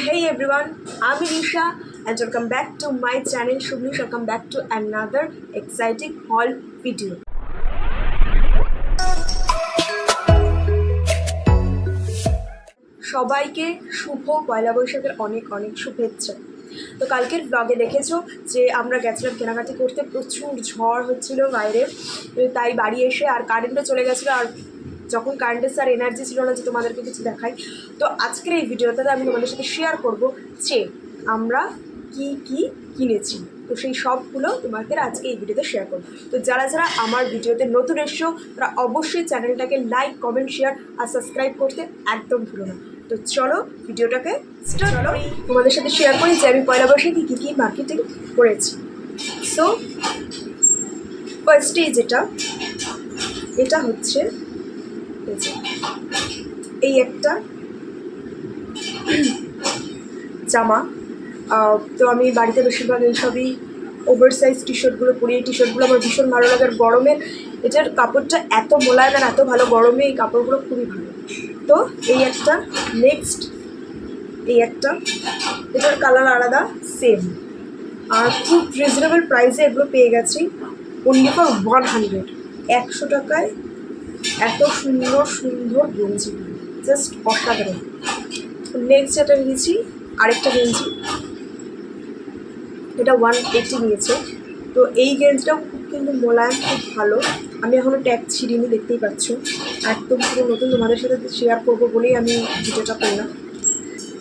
hey everyone, I'm Anisha and welcome back to my channel Shubhnish. Welcome back to another exciting haul video. সবাইকে শুভ পয়লা বৈশাখের অনেক অনেক শুভেচ্ছা। তো কালকের ব্লগে দেখেছো যে আমরা গেছিলাম কেনাকাটি করতে, প্রচুর ঝড় হচ্ছিল বাইরে, তাই বাড়ি এসে আর কারেন্টও চলে গেছিলো। আর যখন কারেন্টের স্যার এনার্জি ছিল না যে তোমাদেরকে কিছু দেখাই, তো আজকের এই ভিডিওতে আমি তোমাদের সাথে শেয়ার করব যে আমরা কি কি কিনেছি। তো সেই সবগুলো তোমাদের আজকে এই ভিডিওতে শেয়ার করবো। তো যারা যারা আমার ভিডিওতে নতুন এসছো তারা অবশ্যই চ্যানেলটাকে লাইক, কমেন্ট, শেয়ার আর সাবস্ক্রাইব করতে একদম ভুলো না। তো চলো ভিডিওটাকে স্টার্ট করি। তোমাদের সাথে শেয়ার করি যে আমি পয়লা বৈশাখে কী কী মার্কেটিং করেছি। সো ফার্স্টে এটা হচ্ছে এই একটা জামা। তো আমি বাড়িতে বেশিরভাগ এইসবই ওভারসাইজ টি শার্টগুলো পরি। এই টি শার্টগুলো আমার ভীষণ ভালো লাগে। আর গরমে এটার কাপড়টা এত মোলায়েম আর এত ভালো, গরমে এই কাপড়গুলো খুবই ভালো। তো এই একটা, নেক্সট এই একটা, এটার কালার আলাদা, সেম, আর খুব রিজনেবল প্রাইসে এগুলো পেয়ে গেছি। অনলি ফর 100 টাকায় এত সুন্দর সুন্দর গেঞ্জি, জাস্ট অসাধারণ। নেক্সট যেটা নিয়েছি আরেকটা গেঞ্জি, এটা 180 নিয়েছে। তো এই গেঞ্জিটাও খুব কিন্তু মোলায়েম, খুব ভালো। আমি এখনও ট্যাগ ছিঁড়িনি, দেখতেই পাচ্ছ, একদম পুরো নতুন। তোমাদের সাথে শেয়ার করবো বলেই আমি ভিডিওটা করলাম।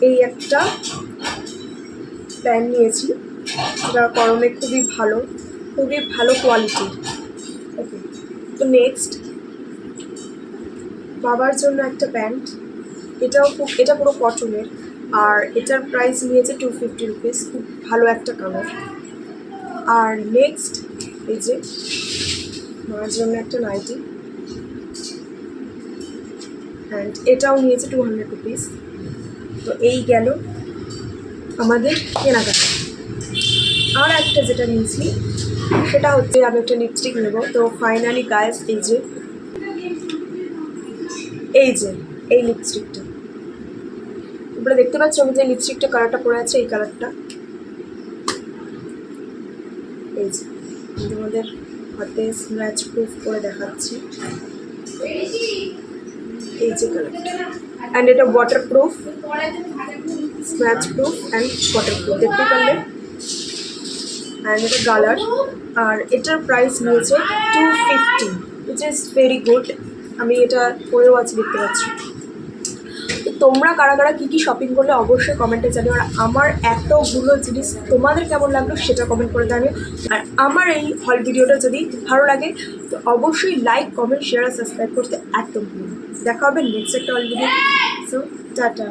এই একটা প্যান্ট নিয়েছি, যেটা গরমে খুবই ভালো কোয়ালিটি। ওকে, তো নেক্সট বাবার জন্য একটা প্যান্ট, এটা পুরো কটনের, আর এটার প্রাইস নিয়েছে 250 রুপিস। খুব ভালো একটা কালার। আর নেক্সট এই যে মার জন্য একটা নাইটি, অ্যান্ড এটাও নিয়েছে 200 রুপিস। তো এই গেল আমাদের কেনাকাটা। আর একটা যেটা নিয়েছি সেটা হচ্ছে আমি একটা লিপস্টিক নেব। তো ফাইনালি গাইস, এই লিপস্টিকটা তোমরা দেখতে পাচ্ছ। আমি যে লিপস্টিকটা কালারটা পরে আছে, এই কালারটা, এই যে তোমাদের হাতে স্ম্যাচ প্রুফ করে দেখাচ্ছি। এই যে কালারটা, অ্যান্ড এটা water proof, smudge proof and water proof, দেখতে পারলে। অ্যান্ড এটা কালার, আর এটার প্রাইস নিয়েছে 250, উইচ ইজ ভেরি গুড। আমি এটা পরেও আছি, দেখতে পাচ্ছি। তো তোমরা কারা কারা কী কী শপিং করলে অবশ্যই কমেন্টে জানিও। আর আমার এতগুলো জিনিস তোমাদের কেমন লাগলো সেটা কমেন্ট করে জানিও। আর আমার এই হল ভিডিওটা যদি ভালো লাগে তো অবশ্যই লাইক, কমেন্ট, শেয়ার আর সাবস্ক্রাইব করতে একদম ভুলো না। দেখা হবে নেক্সট একটা হল ভিডিও। So tata.